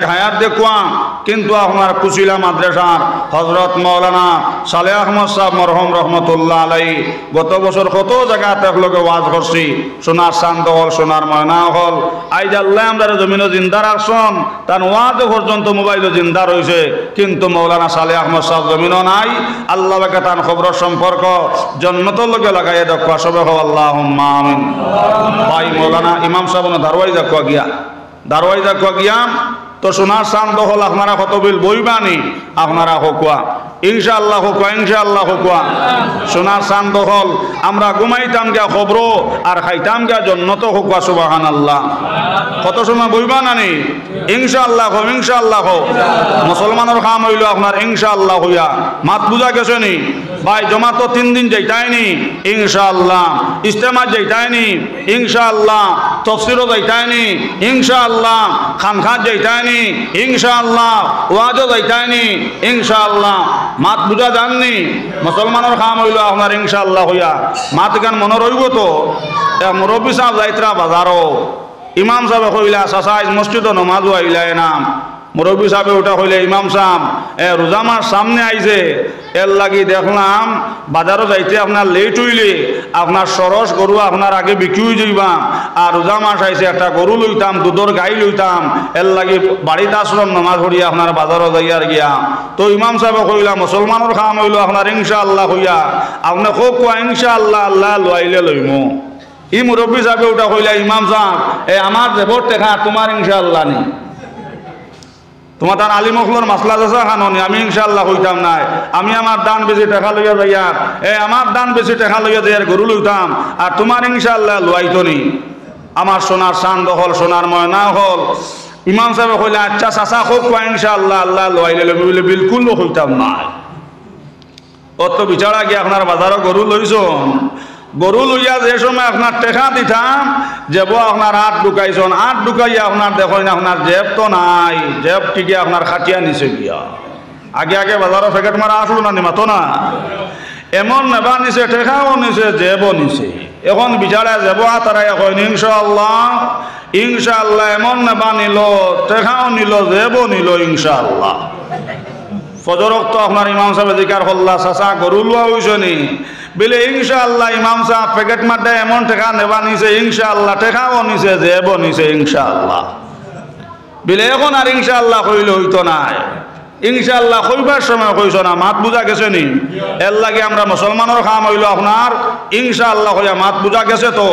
হায়াত দেখুয়া কিন্তু আপনার কুচিলা মাদ্রাসার হজরত মৌলানা সালেহ আহমদ সাহেব মরহম রহমতুল্লাহ আলাই গত বছর কত জায়গাতে একলগে ওয়াজ করছি সোনার শান্ত হল সোনার ময়না হল আইজ আল্লাহ আমরা জমিন জিন্দা রাখছন তার ওয়াজ পর্যন্ত মোবাইল জিন্দা রয়েছে কিন্তু মৌলানা সালেহ আহমদ সাহেব জমিনও নাই আল্লাহ বাকে তার খবর সম্পর্ক জন্নতর লগে লাগাইয়া দেখুয়া সবে হো আল্লাহুম্মা আমিন। ভাই মৌলানা ইমাম সাহেব দারওয়াই দেখুয়া গিয়া তো সোনার চান দখল আপনারা কত বিল বইবানি আপনারা হকুয়া ইনশাআল্লাহ হকুয়া সোনার চান দখল আমরা ঘুমাইতাম গিয়া খবর আর খাইতাম গিয়া জন্নত হকুয়া সুবহানাল্লাহ। কত সময় বইবা নানি ইনশাআল্লাহ মুসলমানের কাম হইল আপনার ইনশাআল্লাহ হইয়া মাত বুঝা গেছে নি ভাই জমা তো 3 দিন যাইতাইনি ইনশাআল্লাহ ইজতেমা যাইতাইনি ইনশাআল্লাহ তফসিরও যাইতাইনি ইনশাআল্লাহ খানখাত যাইতাইনি ইনশাআল্লাহ ওয়াজও যাইতাইনি ইনশাআল্লাহ মাত বুঝা জাননি মুসলমানের কাম হইল আপনার ইনশাআল্লাহ হইয়া মাত গান মনে রইব তো মুরব্বী সাহেব যাইত্রা বাজারও ইমাম সাহেব কইলা সাসাইজ মসজিদও নমাজ আইলাই নাম মুরব্বী সাহেব ওটা হইলে ইমাম সাহেব রোজা মাস সামনে আইছে এর লাগি দেখলাম বাজারও যাইতে আপনার লেট হইলে আপনার সরস গরু আপনার আগে বিক্রি হয়ে যাইবা আর রোজা মাস আইছে একটা গরু লইতাম দুধর গাই লইতাম এর লাগি বাড়িতে আসলাম নমাজ পড়িয়া আপনার বাজারও যাইয়ার গিয়া তো ইমাম সাহেব কইলা মুসলমানের কাম হইল আপনার ইনশাআল্লাহ হইয়া আপনি খুব কোয়া ইনশাআল্লাহ আল্লাহ লইলে লইমু ই মুরব্বী সাহেব ওটা কইলা ইমাম সাহেব আমার দেবর টেকা তোমার ইনশাআল্লাহ নি তোমার তার আলী মখলোর মাসলা আছে খানি আমি ইনশাআল্লাহ হইতাম নাই আমি আমার দান বেশি টাকা লইয়া যাইয়া আমার দান বেশি টাকা লইয়া যাইয়ার গরু লইতাম আর তোমার ইনশাআল্লাহ লইতো নি আমার সোনার চান দখল সোনার ময়না হল ইমাম সাহেব কইলা আচ্ছা চাচা খুব কয় ইনশাআল্লাহ আল্লাহ লইলে বলে বিলকুল হইতাম নাই অত বিচারা গিয়ে আপনার বাজারও গরু লইছন গরু লইয়া যে সময় আপনার টেকা দিতাম যাব আপনার আট ঢুকাইয়া আপনার দেখেন আপনার জেব তো নাই জেব টিকে আপনার খাটিয়া নিছে গিয়া আগে বাজারও প্যাকেট মারা আসলো না নিমাতো না এমন নেবা নিছে টেকাও নিছে জেবও নিছে এখন বিচারা যাব তারা এখন ইনশাআল্লাহ এমন নেবা নিল টেকাও নিল জেবও নিল ইনশাআল্লাহ ফজরক তো আপনার ইমাম সাহেব জিকার হল্লা চাচা গরু লোয়া হইছ নি বলে ইনশাআল্লাহ ইমাম সাহেব প্যাকেট মাঠে এমন টেকা নেবা নিছে ইনশাআল্লাহ টেকাও নিছে জেবও নিছে ইনশাআল্লাহ বলে এখন আর ইনশাআল্লাহ কইলে হইতো নাই ইনশাআল্লাহ কইবার সময় কইছ না মাত বুঝা গেছে নি এর লাগে আমরা মুসলমানের কাম হইল আপনার ইনশাআল্লাহ হইয়া মাত বুঝা গেছে তো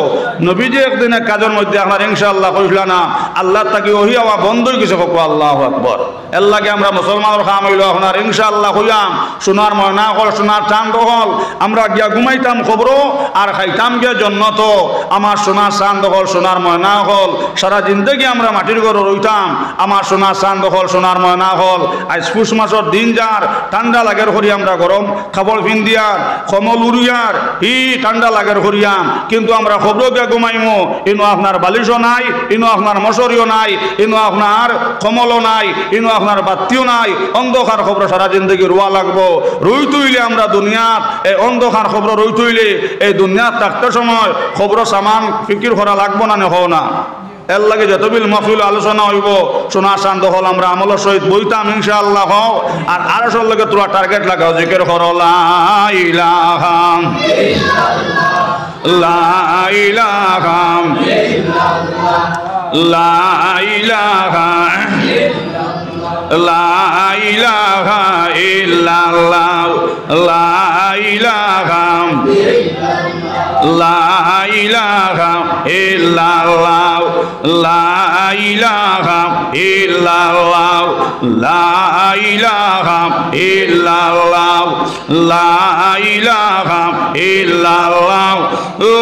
নবীজি একদিন এক কাজের মধ্যে আপনার ইনশাআল্লাহ কইলা না আল্লাহ তাকে ওহি আওয়া বন্ধ হয়ে গেছে আল্লাহু আকবার এর লাগে আমরা মুসলমানের কাম হইল আপনার ইনশাআল্লাহ হইয়াম সোনার ময়না হল সোনার চাঁদ হল আমরা গিয়া ঘুমাইতাম খবর আর খাইতাম গিয়া জন্নত আমার সোনার চাঁদ হল সোনার ময়না হল সারা জিন্দগি আমরা মাটির ঘর রইতাম আমার সোনার চাঁদ হল সোনার ময়না হল আজ পুষ মাসের দিন যার ঠান্ডা লাগের করি আমরা গরম খাবল ফিন্দিয়ার কমল উড়িয়ার ঠান্ডা লাগের করিয়াম কিন্তু আমরা খবর গিয়া ঘুমাইমো ইনো আপনার বালিশও নাই ইনো আপনার মশারিও নাই ইনো আপনার কমলও নাই ইনো আপনার বাতিও নাই অন্ধকার খবর সারা জিন্দগি রোয়া লাগবো রই তুইলে আমরা দুনিয়াত এই অন্ধকার খবর রই তুইলে এই দুনিয়াত থাকতে সময় খবর সামান ফিকির করা লাগবো না হও না এর লাগে যতবিল মফিল আলোচনা হইব সোনার চাঁদ হল আমরা আমলের সহিত বইতাম ইনশাআল্লাহ হও আর আরশের লগে তোরা টার্গেট লাগাও জিকির করো লা ইলাহা ইল্লাল্লাহ লা ইলাহা ইল্লাল্লাহ লা ইলাহা লা ইলাহা ইল্লাল্লাহ লা ইলাহা লা ইলাহা ইল্লাল্লাহ লা ইলাহা ইল্লাল্লাহ লা ইলাহা ইল্লাল্লাহ লা ইলাহা ইল্লাল্লাহ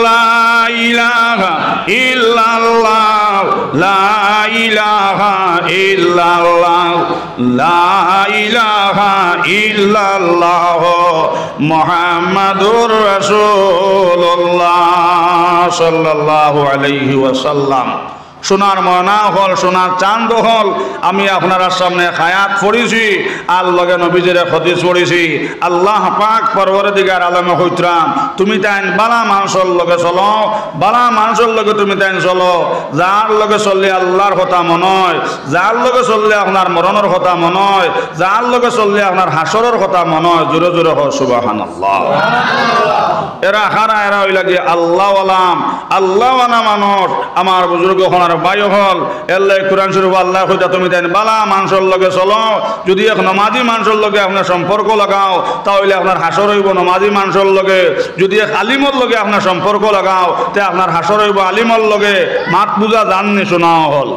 লা ইলাহা ইল্লাল্লাহ লা ইলাহা ইল্লাল্লাহ লা ইলাহা ইল্লাল্লাহ মুহাম্মাদুর রাসূলুল্লাহ সাল্লাল্লাহু আলাইহি ওয়াসাল্লাম সোনার ময়না হল, সোনার চাঁদ হল। আমি আপনার সামনে হায়াত পড়েছি আর লগে নবীজির হাদিস পড়েছি। আল্লাহ পাক পরওয়ারদিগার আলমে হইতরাম তুমি তাইন বালা মানুষের লগে চলো, বালা মানুষের লগে তুমি তাইন চলো, যার লগে চললে আল্লাহর কথা মনে হয়, যার লগে চললে আপনার মরণের কথা মনে হয়, যার লগে চললে আপনার হাসরের কথা মনে হয়। জোরে জোরে হয় সুবহানাল্লাহ। এরা হারা, এরা হইলা গিয়ে আল্লাহওয়ালাম, আল্লাহওয়ালা মানুষ। আমার বুজুর্গ হনার ভাই হল এল্লাই কোরআন শরীফ আল্লাহ কইতা তুমি তাইন বালা মানুষের লগে চলো। যদি এক নমাজি মানুষের লগে আপনার সম্পর্ক লাগাও তাহলে আপনার হাসর হইব নমাজি মানুষের লগে। যদি এক আলিমর লগে আপনার সম্পর্ক লাগাও তে আপনার হাসর হইব আলিমর লগে। মাত বুঝা জাননি শোনা হল।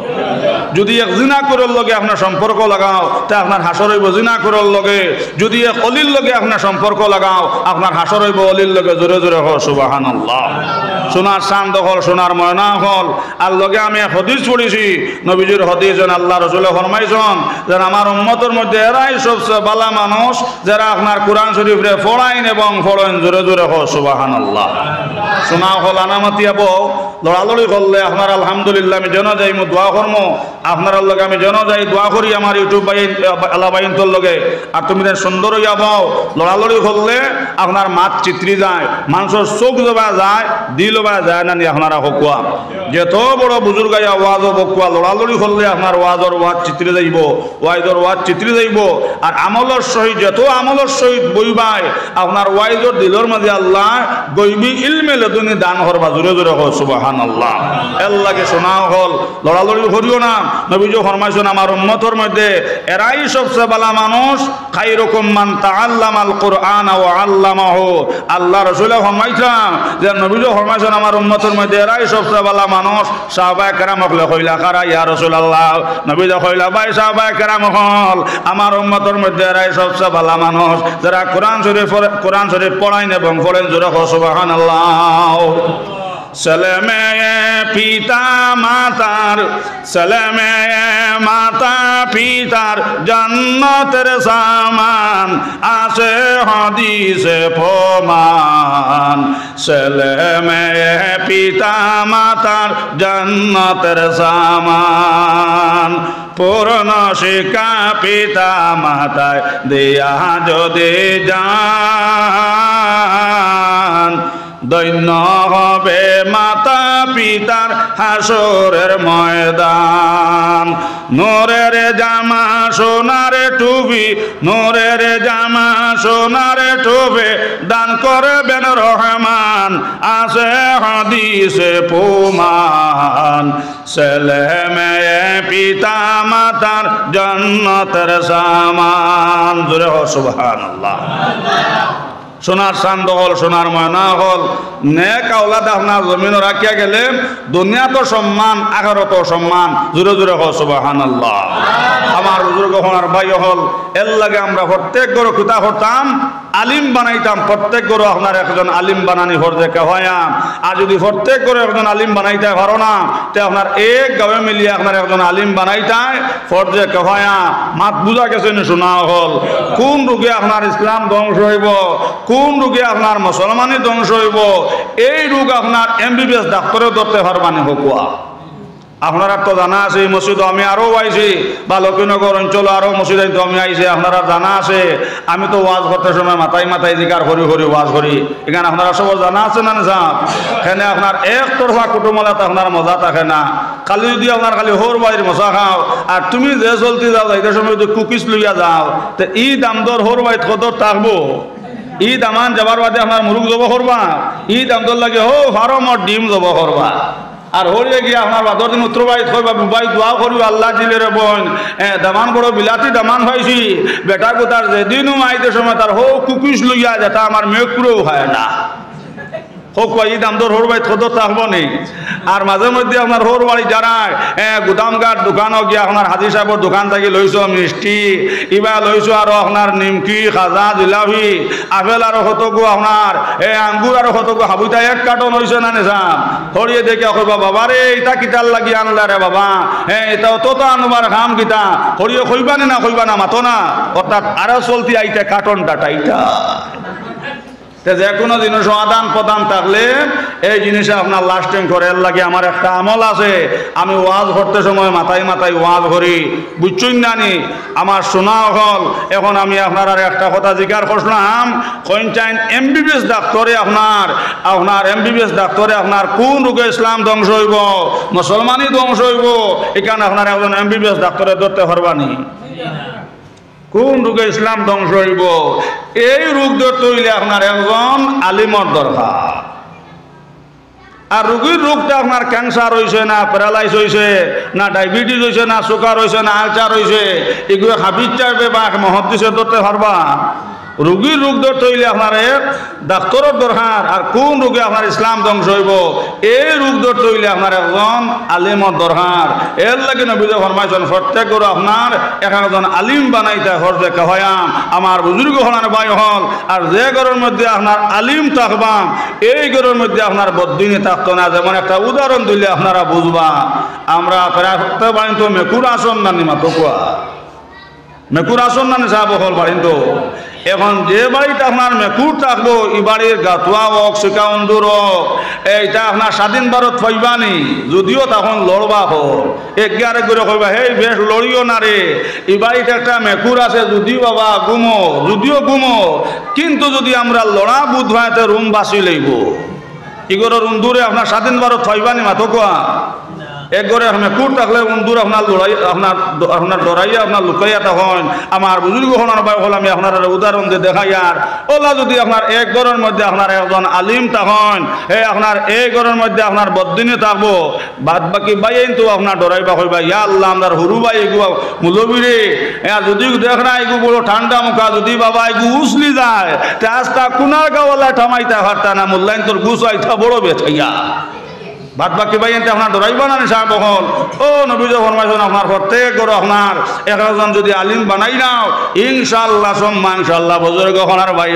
যদি এক জিনা করার লগে আপনার সম্পর্ক লাগাও তে আপনার হাসর হইব জিনা করার লগে। যদি এক অলির লগে আপনার সম্পর্ক লাগাও আপনার হাসর হইব অলির লগে। জোরে জোরে হল সুবহানাল্লাহ। সোনার চাঁদ হল, সোনার ময়না হল। আর লগে আমি হাদিস পড়েছি, নবীজির হাদিস যেন আল্লাহ রাসূলে ফরমাইছেন যেন আমার উম্মতের মধ্যে এরাই সবচেয়ে ভালো মানুষ যারা আপনার কোরআন শরীফে পড়াইন এবং পড়েন। জোরে জোরে হল সুবহানাল্লাহ। সোনা হল আনামাতিয়া বউ লড়ালড়ি করলে আপনার আলহামদুলিল্লাহ আমি যেন যাই মু দোয়া করবো আপনার লগে। আমি যেন যাই দোয়া করি আমার ইউটিউব আল্লাহ বাইন তোর লগে। আর তুমি সুন্দর হইয়া বউ লড়ালড়ি করলে আপনার মাত চিত্রি যায়, মানুষের চোখ জবা যায়, দিল বা যায় না নি আপনারা হকুয়া। যত বড় বুজুর্গ ওয়াজ বকুয়া লড়ালড়ি করলে আপনার ওয়াজর ওয়াজ চিত্রে যাইব, ওয়াইজর ওয়াজ চিত্রে যাইব। আর আমলের সহিত যত আমলের সহিত বইবাই আপনার ওয়াইজর দিলর মাঝে আল্লাহ গইবি ইলমে লদুনি দান করবা। জোরে জোরে হল সুবহানাল্লাহ। এর লাগে শোনা হল লড়ালড়ি করিও না। নবীজি ফরমাইছেন আমার উম্মতের মধ্যে এরাই সবচেয়ে ভালো মানুষ। খায়রুকুম মান তাআল্লামাল কুরআন ওয়া আল্লামাহু। আল্লাহ রাসূল ফরমাইছেন যে নবীজি ফরমাইছেন আমার উম্মতের মধ্যে এরাই সবচেয়ে ভালো মানুষ। সাহাবায়ে কেরাম হলে কইলা কারা ইয়া রাসূলুল্লাহ? নবীজি কইলা ভাই সাহাবায়ে কেরাম হল আমার উম্মতের মধ্যে এরাই সবচেয়ে ভালো মানুষ যারা কোরআন শরীফ পড়াইন এবং পড়েন। জোরে সুবহানাল্লাহ। ছেলেমে পিতা মাতার, ছেলেমে মাতা পিতার জান্নাতের সামান আছে হাদিসে প্রমাণ। ছেলেমে পিতা মাতার জান্নাতের সামান। পূর্ণ শিক্ষা পিতা মাতায় দিয়া যদি যান দৈন্য হবে মাতা পিতার হাসরের ময়দান। নূরের জামা সোনার টুপি, নূরের জামা সোনার টুপি দান করবেন রহমান আছে হাদিসে প্রমাণ। ছেলে মেয়ে পিতা মাতার জান্নাতের সামান। জোরে হো সুবহানাল্লাহ। সোনার চাঁদ হল, সোনার ময়না হল। নেক আওলাদ আপনার জমিন রাখিয়া গেলে দুনিয়া তো সম্মান, আখিরাত সম্মান। জোরে জোরে হল সুবহানাল্লাহ। আমার বুজুর্গ হনার ভাই হল এর লাগে আমরা প্রত্যেক গরু কিতা করতাম আলিম বানাইতাম। প্রত্যেক গরু আপনার একজন আলিম বানানি ফরজে কেফায়াম। আর যদি প্রত্যেক গরু একজন আলিম বানাইতে পারো না তে আপনার এক গাঁয়ে মিলিয়ে আপনার একজন আলিম বানাইতাই ফরজে কেফায়া। মাত বুঝা গেছে নি শোনা হল? কোন রোগে আপনার ইসলাম ধ্বংস হইব, কোন রোগে আপনার মুসলমানি ধ্বংস হইব, এই রোগ আপনার MBBS ডাক্তারেও ধরতে পারবানি হকুয়া। আপনারা তো জানা আছে এই মসজিদ আমি আরও আইছি বা লক্ষ্মীনগর অঞ্চল আরও মসজিদ আমি আইছি। আপনারা জানা আছে আমি তো ওয়াজ করতে সময় মাথায় মাথায় জিকার করি করি ওয়াজ করি। এখানে আপনারা সব জানা আছে না সাহেব? এখানে আপনার একতরফা কুটুমলাতে আপনার মজা থাকে না। খালি যদি আপনার খালি হোর বাইর মশা খাও আর তুমি যে চলতে যাও যাইতে সময় যদি কুকিজ লইয়া যাও তো ই দাম দর হোর বাইত কদর থাকবো। ঈদ আমান যাবার বাদে আপনার মুরুখ জব করবা, ঈদ আমদর লাগে হো ফার্মর ডিম জব করবা। আর হরিয়ে গিয়ে আপনার বাদর দিন উত্তর বাড়ি থইবা বুবাই দোয়া করিব আল্লাহ দিলে রে বোন দামান বড় বিলাতি দামান পাইছি বেটা গোতার যেদিনও আইতে সময় তার হো কুকিস লইয়া যেটা আমার মেয়ে পুরেও হয় না। হোক ঈদ আমদর হোর বাড়ি খদর থাকবো নি। আর মাঝে মধ্যে আপনার হোর বাড়ি যারায় গুদামঘাট দোকানও গিয়ে আপনার হাজি সাহেবের দোকান থেকে লইছো মিষ্টি ইবা লইছো আর আপনার নিমকি খাজা জিলাপি আপেল আর হতগু আপনার আঙ্গুর আর হতগু হাবুইতা এক কার্টন হয়েছে না নেশাম। হরিয়ে দেখে কইবা বাবা রে এটা কিতার লাগি আনলা রে বাবা, এটা তো আনবার খাম কিতা। হরিয়ে কইবানি না কইবা না মাতো না, অর্থাৎ আরো চলতি আইতে কার্টন ডাটা ইটা। যে কোনো জিনিস আদান প্রদান থাকলে এই জিনিসে আপনার লাস্টিং করে এর লাগে আমার একটা আমল আছে আমি ওয়াজ করতে সময় মাথায় মাথায় ওয়াজ করি বুঝছুন নানি আমার শোনা হল এখন আমি আপনার আর একটা কথা জিজ্ঞাসা করলাম কইনচাইন এমবিবিএস ডাক্তারে আপনার এমবিবিএস ডাক্তারে আপনার কোন রোগে ইসলাম ধ্বংস হইব মুসলমানই ধ্বংস হইব এখানে আপনার একজন এমবিবিএস ডাক্তারে ধরতে পারবানি কোন রোগে ইসলাম ধ্বংস হইব এই রোগ ধরতে হইলে আপনার একজন আলিমর দরকার আর রোগীর রোগটা আপনার ক্যান্সার হয়েছে না প্যারালাইজ হয়েছে না ডায়াবেটিস হয়েছে না সুগার হয়েছে না আলচার হয়েছে এগুলো হাবিজ চাইবে বা মহদ্দিসে ধরতে পারবা রোগীর রোগ ধরতে হইলে আপনার ডাক্তারের দরকার আর কোন রোগে আপনার ইসলাম ধ্বংস হইব এই রোগ ধরতে হইলে আপনার একজন আলিমর দরকার এর লাগে নবীজ ফরমাইছেন প্রত্যেক করে আপনার একজন আলিম বানাইতে হরজে কহয়াম আমার বুজুর্গ হলার ভাই হল আর যে ঘরের মধ্যে আপনার আলিম থাকবাম এই ঘরের মধ্যে আপনার বদিনী থাকতো না যেমন একটা উদাহরণ দিলে আপনারা বুঝবা আমরা প্রায় সপ্তাহে বাড়ি তো মেকুর আসন না নিমা তো কুয়া মেকুর আসন না নিশা বহল বাড়ি তো এখন যে বাড়িতে আপনার মেকুর থাকবো এই বাড়ির গাতুয়া হোক শিকা অন্দুর হোক এইটা আপনার স্বাধীন ভারত পাইবানি যদিও তখন লড়বা হোক এগারে করে কইবা হে বেশ লড়িও না রে এই বাড়িতে একটা মেকুর আছে যদিও বাবা যদিও গুমো কিন্তু যদি আমরা লড়া বুধ হয় তো রুম বাঁচি লইব এগুলো রুম দূরে আপনার স্বাধীন ভারত পাইবানি মাথো কোয়া একগরে মেকুর থাকলে দূর আপনার লড়াই আপনার ডরাইয়া আপনার লুকাইয়া তখন আমার বুজুর্গ হলার ভাই হল আমি আপনার উদাহরণ দিয়ে দেখাই আর ওলা যদি আপনার এক ঘরের মধ্যে আপনার একজন আলিম তখন হে আপনার এই ঘরের মধ্যে আপনার বদিনী থাকবো বাদ বাকি বাইন তো আপনার ডরাইবা হইবা ইয়া আল্লাহ আপনার হুরু ভাই এগু মুলবিরে যদি দেখ না এগু বড় ঠান্ডা মুখা যদি বাবা এগু উসলি যায় রাস্তা কুনার গাওয়ালা ঠামাইতে পারতা না মূল্যায়ন তোর গুছ আইতা বড় বেথাইয়া বাদ বাকি ভাই এতে আপনার ডরাইবা না নিশা বহল ও নবীজ ফরমাইছেন আপনার প্রত্যেক করে আপনার একজন যদি আলিম বানাই নাও ইনশাআল্লাহ সম্মান ইনশাআল্লাহ বুজুর্গ হলার ভাই